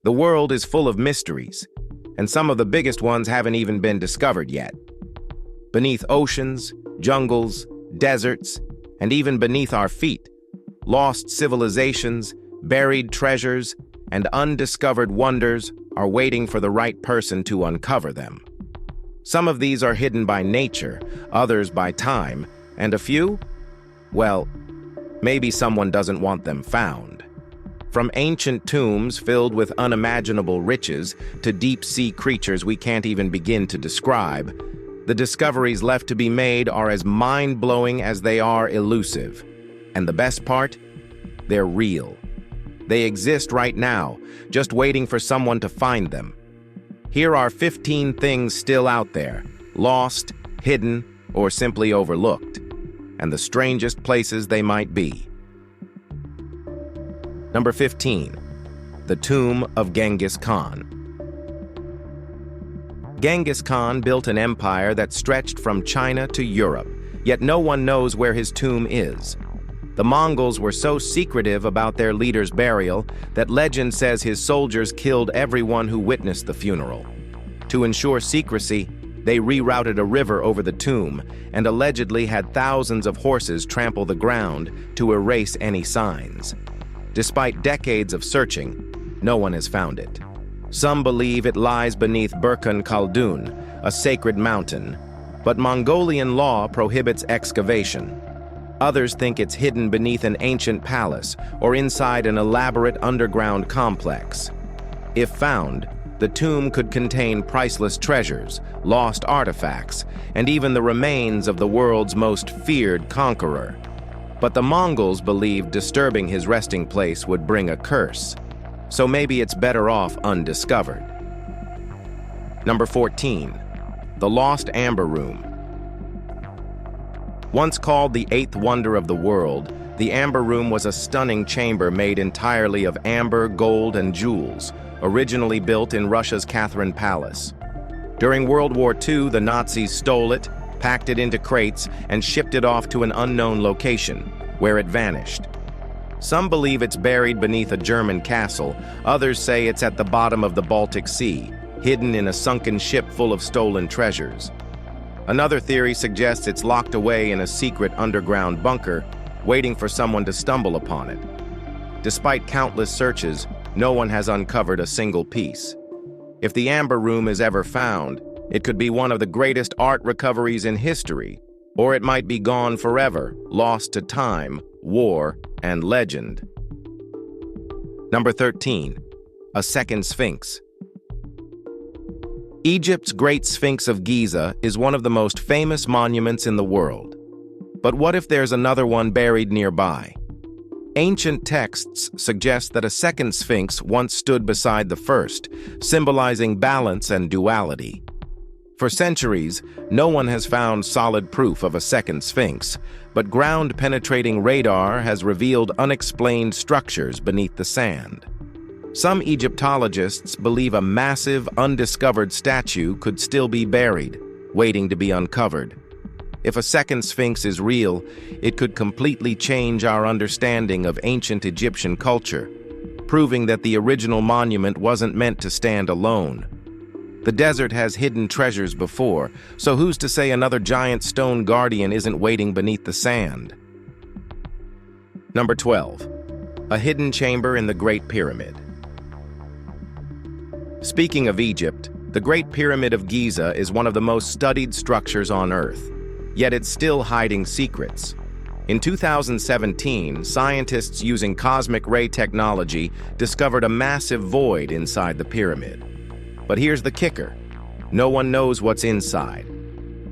The world is full of mysteries, and some of the biggest ones haven't even been discovered yet. Beneath oceans, jungles, deserts, and even beneath our feet, lost civilizations, buried treasures, and undiscovered wonders are waiting for the right person to uncover them. Some of these are hidden by nature, others by time, and a few, well, maybe someone doesn't want them found. From ancient tombs filled with unimaginable riches to deep-sea creatures we can't even begin to describe, the discoveries left to be made are as mind-blowing as they are elusive. And the best part? They're real. They exist right now, just waiting for someone to find them. Here are 15 things still out there, lost, hidden, or simply overlooked, and the strangest places they might be. Number 15. The Tomb of Genghis Khan. Genghis Khan built an empire that stretched from China to Europe, yet no one knows where his tomb is. The Mongols were so secretive about their leader's burial that legend says his soldiers killed everyone who witnessed the funeral. To ensure secrecy, they rerouted a river over the tomb and allegedly had thousands of horses trample the ground to erase any signs. Despite decades of searching, no one has found it. Some believe it lies beneath Burkhan Khaldun, a sacred mountain, but Mongolian law prohibits excavation. Others think it's hidden beneath an ancient palace or inside an elaborate underground complex. If found, the tomb could contain priceless treasures, lost artifacts, and even the remains of the world's most feared conqueror. But the Mongols believed disturbing his resting place would bring a curse, so maybe it's better off undiscovered. Number 14. The Lost Amber Room. Once called the eighth wonder of the world, the Amber Room was a stunning chamber made entirely of amber, gold, and jewels, originally built in Russia's Catherine Palace. During World War II, the Nazis stole it, packed it into crates, and shipped it off to an unknown location, where it vanished. Some believe it's buried beneath a German castle, others say it's at the bottom of the Baltic Sea, hidden in a sunken ship full of stolen treasures. Another theory suggests it's locked away in a secret underground bunker, waiting for someone to stumble upon it. Despite countless searches, no one has uncovered a single piece. If the Amber Room is ever found, it could be one of the greatest art recoveries in history, or it might be gone forever, lost to time, war, and legend. Number 13. A Second Sphinx. Egypt's Great Sphinx of Giza is one of the most famous monuments in the world. But what if there's another one buried nearby? Ancient texts suggest that a second sphinx once stood beside the first, symbolizing balance and duality. For centuries, no one has found solid proof of a second sphinx, but ground-penetrating radar has revealed unexplained structures beneath the sand. Some Egyptologists believe a massive, undiscovered statue could still be buried, waiting to be uncovered. If a second sphinx is real, it could completely change our understanding of ancient Egyptian culture, proving that the original monument wasn't meant to stand alone. The desert has hidden treasures before, so who's to say another giant stone guardian isn't waiting beneath the sand? Number 12. A hidden chamber in the Great Pyramid. Speaking of Egypt, the Great Pyramid of Giza is one of the most studied structures on Earth, yet it's still hiding secrets. In 2017, scientists using cosmic ray technology discovered a massive void inside the pyramid. But here's the kicker: no one knows what's inside.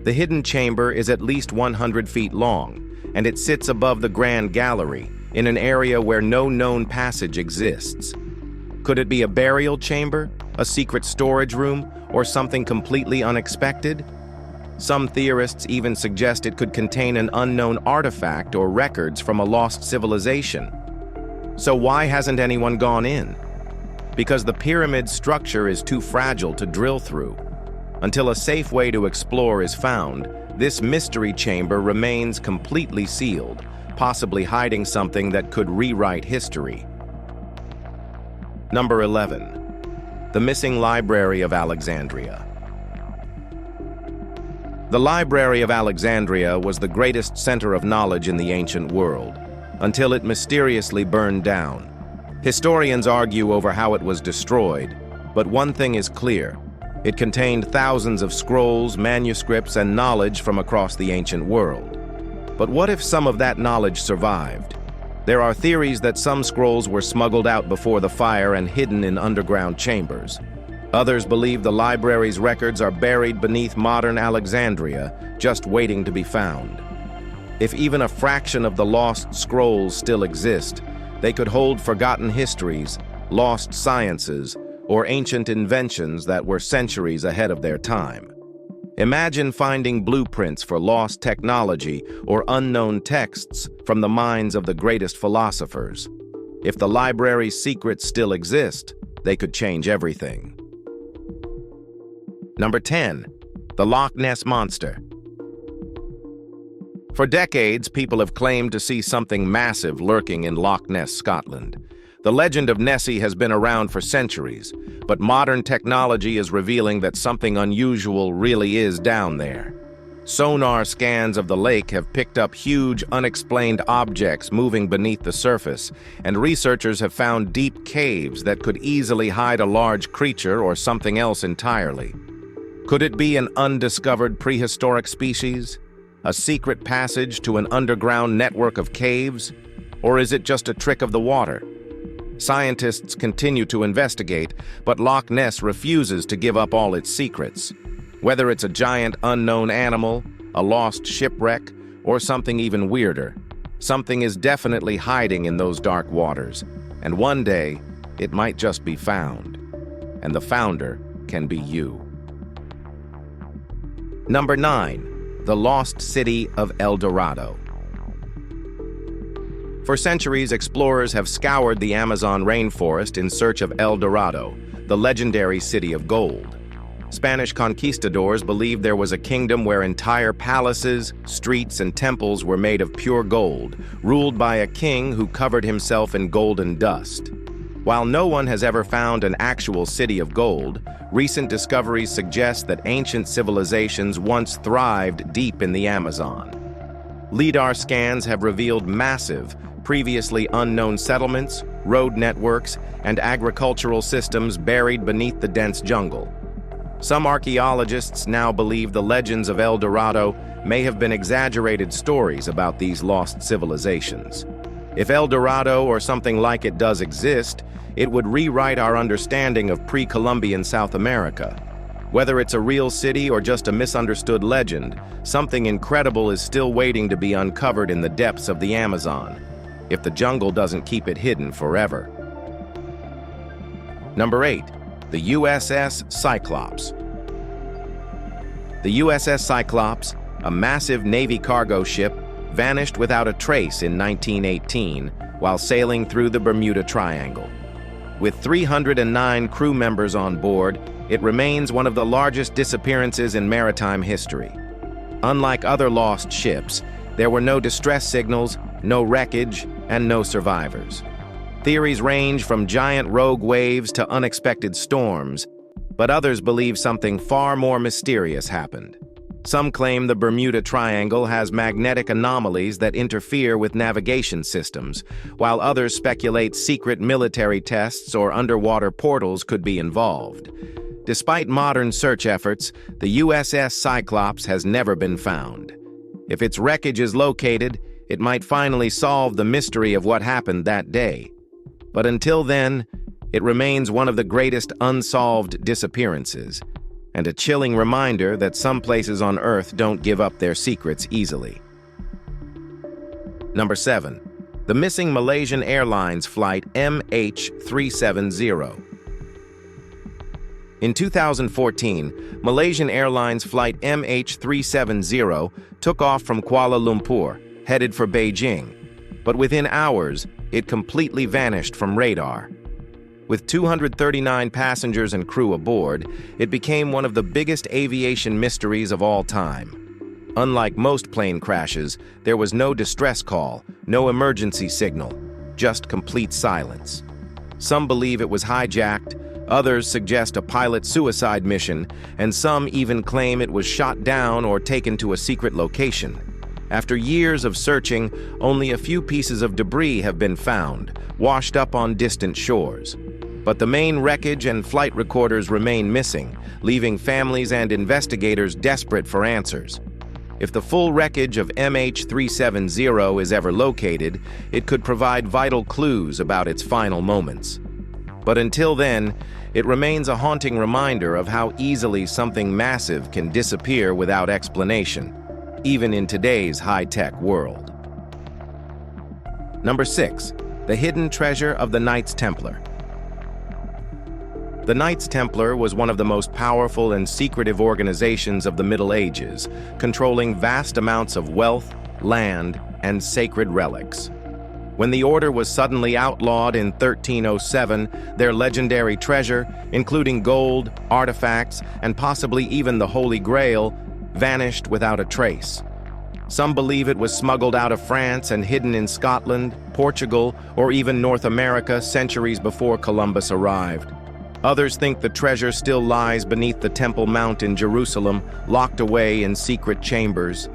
The hidden chamber is at least 100 feet long, and it sits above the Grand Gallery, in an area where no known passage exists. Could it be a burial chamber, a secret storage room, or something completely unexpected? Some theorists even suggest it could contain an unknown artifact or records from a lost civilization. So why hasn't anyone gone in? Because the pyramid's structure is too fragile to drill through. Until a safe way to explore is found, this mystery chamber remains completely sealed, possibly hiding something that could rewrite history. Number 11. the missing Library of Alexandria. The Library of Alexandria was the greatest center of knowledge in the ancient world, until it mysteriously burned down. Historians argue over how it was destroyed, but one thing is clear. It contained thousands of scrolls, manuscripts, and knowledge from across the ancient world. But what if some of that knowledge survived? There are theories that some scrolls were smuggled out before the fire and hidden in underground chambers. Others believe the library's records are buried beneath modern Alexandria, just waiting to be found. If even a fraction of the lost scrolls still exist, they could hold forgotten histories, lost sciences, or ancient inventions that were centuries ahead of their time. Imagine finding blueprints for lost technology or unknown texts from the minds of the greatest philosophers. If the library's secrets still exist, they could change everything. Number 10. The Loch Ness Monster. For decades, people have claimed to see something massive lurking in Loch Ness, Scotland. The legend of Nessie has been around for centuries, but modern technology is revealing that something unusual really is down there. Sonar scans of the lake have picked up huge, unexplained objects moving beneath the surface, and researchers have found deep caves that could easily hide a large creature or something else entirely. Could it be an undiscovered prehistoric species? A secret passage to an underground network of caves? Or is it just a trick of the water? Scientists continue to investigate, but Loch Ness refuses to give up all its secrets. Whether it's a giant unknown animal, a lost shipwreck, or something even weirder, something is definitely hiding in those dark waters, and one day it might just be found. And the founder can be you. Number 9. The Lost City of El Dorado. For centuries, explorers have scoured the Amazon rainforest in search of El Dorado, the legendary city of gold. Spanish conquistadors believed there was a kingdom where entire palaces, streets, and temples were made of pure gold, ruled by a king who covered himself in golden dust. While no one has ever found an actual city of gold, recent discoveries suggest that ancient civilizations once thrived deep in the Amazon. LIDAR scans have revealed massive, previously unknown settlements, road networks, and agricultural systems buried beneath the dense jungle. Some archaeologists now believe the legends of El Dorado may have been exaggerated stories about these lost civilizations. If El Dorado or something like it does exist, it would rewrite our understanding of pre-Columbian South America. Whether it's a real city or just a misunderstood legend, something incredible is still waiting to be uncovered in the depths of the Amazon, if the jungle doesn't keep it hidden forever. Number 8. The USS Cyclops. The USS Cyclops, a massive Navy cargo ship, vanished without a trace in 1918 while sailing through the Bermuda Triangle. With 309 crew members on board, it remains one of the largest disappearances in maritime history. Unlike other lost ships, there were no distress signals, no wreckage, and no survivors. Theories range from giant rogue waves to unexpected storms, but others believe something far more mysterious happened. Some claim the Bermuda Triangle has magnetic anomalies that interfere with navigation systems, while others speculate secret military tests or underwater portals could be involved. Despite modern search efforts, the USS Cyclops has never been found. If its wreckage is located, it might finally solve the mystery of what happened that day. But until then, it remains one of the greatest unsolved disappearances, and a chilling reminder that some places on Earth don't give up their secrets easily. Number 7. The missing Malaysian Airlines flight MH370. In 2014, Malaysian Airlines flight MH370 took off from Kuala Lumpur, headed for Beijing, but within hours, it completely vanished from radar. With 239 passengers and crew aboard, it became one of the biggest aviation mysteries of all time. Unlike most plane crashes, there was no distress call, no emergency signal, just complete silence. Some believe it was hijacked, Others suggest a pilot suicide mission, and some even claim it was shot down or taken to a secret location. After years of searching, only a few pieces of debris have been found, washed up on distant shores. But the main wreckage and flight recorders remain missing, leaving families and investigators desperate for answers. If the full wreckage of MH370 is ever located, it could provide vital clues about its final moments. But until then, it remains a haunting reminder of how easily something massive can disappear without explanation, even in today's high-tech world. Number 6. The hidden treasure of the Knights Templar. The Knights Templar was one of the most powerful and secretive organizations of the Middle Ages, controlling vast amounts of wealth, land, and sacred relics. When the order was suddenly outlawed in 1307, their legendary treasure, including gold, artifacts, and possibly even the Holy Grail, vanished without a trace. Some believe it was smuggled out of France and hidden in Scotland, Portugal, or even North America centuries before Columbus arrived. Others think the treasure still lies beneath the Temple Mount in Jerusalem, locked away in secret chambers.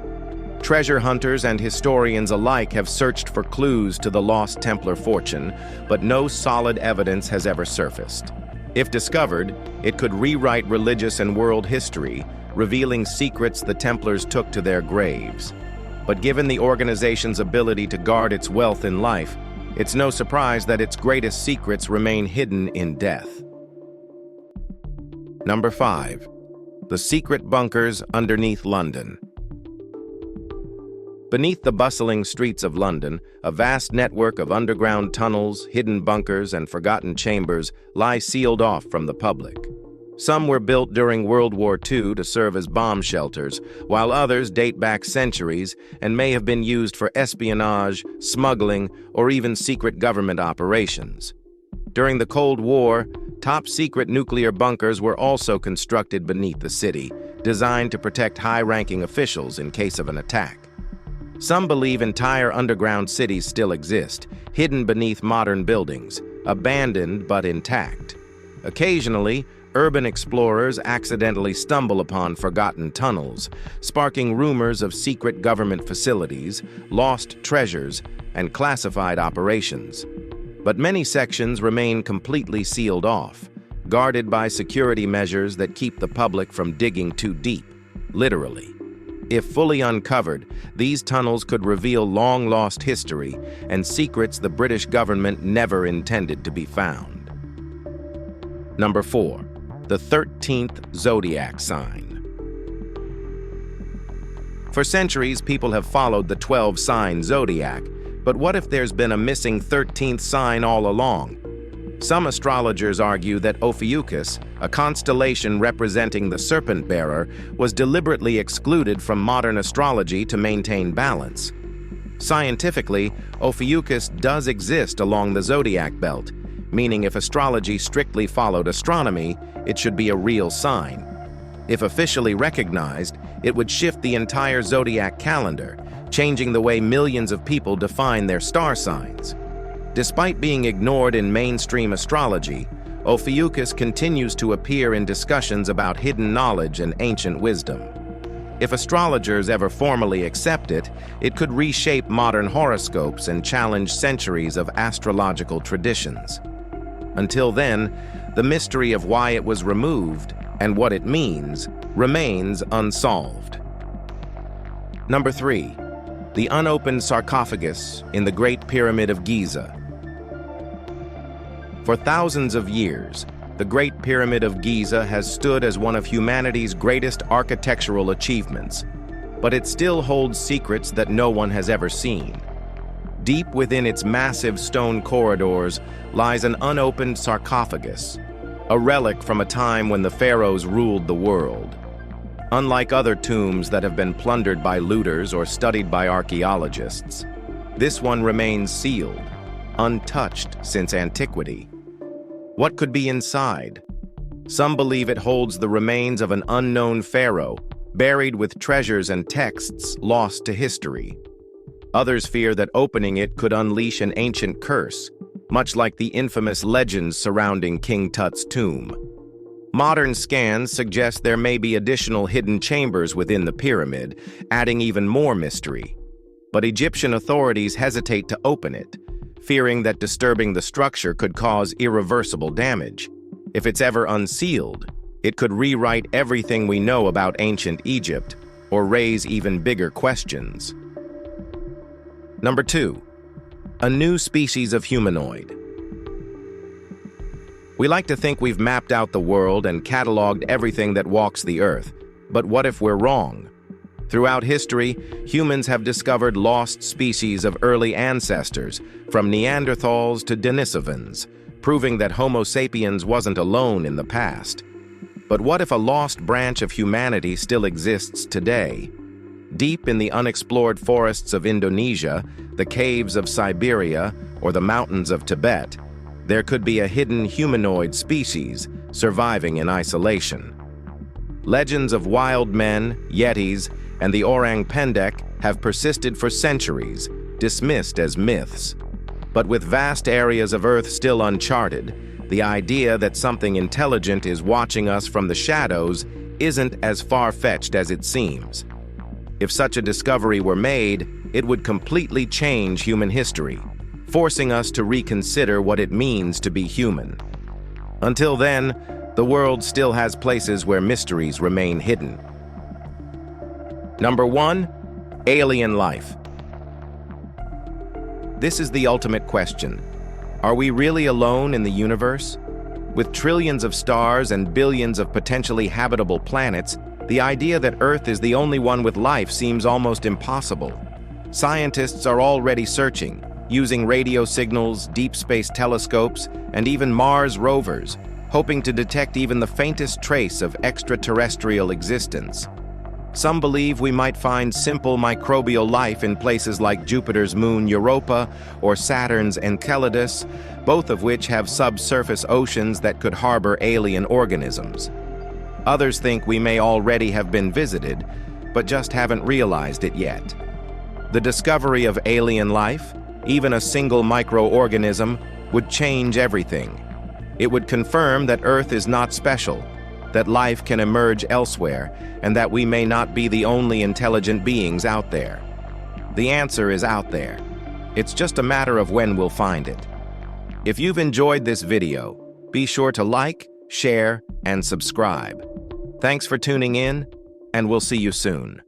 Treasure hunters and historians alike have searched for clues to the lost Templar fortune, but no solid evidence has ever surfaced. If discovered, it could rewrite religious and world history, revealing secrets the Templars took to their graves. But given the organization's ability to guard its wealth in life, it's no surprise that its greatest secrets remain hidden in death. Number 5. The secret bunkers underneath London. Beneath the bustling streets of London, a vast network of underground tunnels, hidden bunkers, and forgotten chambers lie sealed off from the public. Some were built during World War II to serve as bomb shelters, while others date back centuries and may have been used for espionage, smuggling, or even secret government operations. During the Cold War, top-secret nuclear bunkers were also constructed beneath the city, designed to protect high-ranking officials in case of an attack. Some believe entire underground cities still exist, hidden beneath modern buildings, abandoned but intact. Occasionally, urban explorers accidentally stumble upon forgotten tunnels, sparking rumors of secret government facilities, lost treasures, and classified operations. But many sections remain completely sealed off, guarded by security measures that keep the public from digging too deep, literally. If fully uncovered, these tunnels could reveal long-lost history and secrets the British government never intended to be found. Number 4. The 13th zodiac sign. For centuries, people have followed the 12-sign zodiac, but what if there's been a missing 13th sign all along? Some astrologers argue that Ophiuchus, a constellation representing the serpent bearer, was deliberately excluded from modern astrology to maintain balance. Scientifically, Ophiuchus does exist along the zodiac belt, meaning if astrology strictly followed astronomy, it should be a real sign. If officially recognized, it would shift the entire zodiac calendar, changing the way millions of people define their star signs. Despite being ignored in mainstream astrology, Ophiuchus continues to appear in discussions about hidden knowledge and ancient wisdom. If astrologers ever formally accept it, it could reshape modern horoscopes and challenge centuries of astrological traditions. Until then, the mystery of why it was removed and what it means remains unsolved. Number 3. The unopened sarcophagus in the Great Pyramid of Giza. For thousands of years, the Great Pyramid of Giza has stood as one of humanity's greatest architectural achievements, but it still holds secrets that no one has ever seen. Deep within its massive stone corridors lies an unopened sarcophagus, a relic from a time when the pharaohs ruled the world. Unlike other tombs that have been plundered by looters or studied by archaeologists, this one remains sealed, untouched since antiquity. What could be inside? Some believe it holds the remains of an unknown pharaoh, buried with treasures and texts lost to history. Others fear that opening it could unleash an ancient curse, much like the infamous legends surrounding King Tut's tomb. Modern scans suggest there may be additional hidden chambers within the pyramid, adding even more mystery. But Egyptian authorities hesitate to open it, fearing that disturbing the structure could cause irreversible damage. If it's ever unsealed, it could rewrite everything we know about ancient Egypt or raise even bigger questions. Number 2. A new species of humanoid. We like to think we've mapped out the world and cataloged everything that walks the earth, but what if we're wrong? Throughout history, humans have discovered lost species of early ancestors, from Neanderthals to Denisovans, proving that Homo sapiens wasn't alone in the past. But what if a lost branch of humanity still exists today? Deep in the unexplored forests of Indonesia, the caves of Siberia, or the mountains of Tibet, there could be a hidden humanoid species surviving in isolation. Legends of wild men, yetis, and the orang pendek have persisted for centuries, dismissed as myths. But with vast areas of Earth still uncharted, the idea that something intelligent is watching us from the shadows isn't as far-fetched as it seems. If such a discovery were made, it would completely change human history, forcing us to reconsider what it means to be human. Until then, the world still has places where mysteries remain hidden. Number 1. Alien life. This is the ultimate question. Are we really alone in the universe? With trillions of stars and billions of potentially habitable planets, the idea that Earth is the only one with life seems almost impossible. Scientists are already searching, using radio signals, deep space telescopes, and even Mars rovers, hoping to detect even the faintest trace of extraterrestrial existence. Some believe we might find simple microbial life in places like Jupiter's moon Europa or Saturn's Enceladus, both of which have subsurface oceans that could harbor alien organisms. Others think we may already have been visited, but just haven't realized it yet. The discovery of alien life, even a single microorganism, would change everything. It would confirm that Earth is not special, that life can emerge elsewhere, and that we may not be the only intelligent beings out there. The answer is out there. It's just a matter of when we'll find it. If you've enjoyed this video, be sure to like, share, and subscribe. Thanks for tuning in, and we'll see you soon.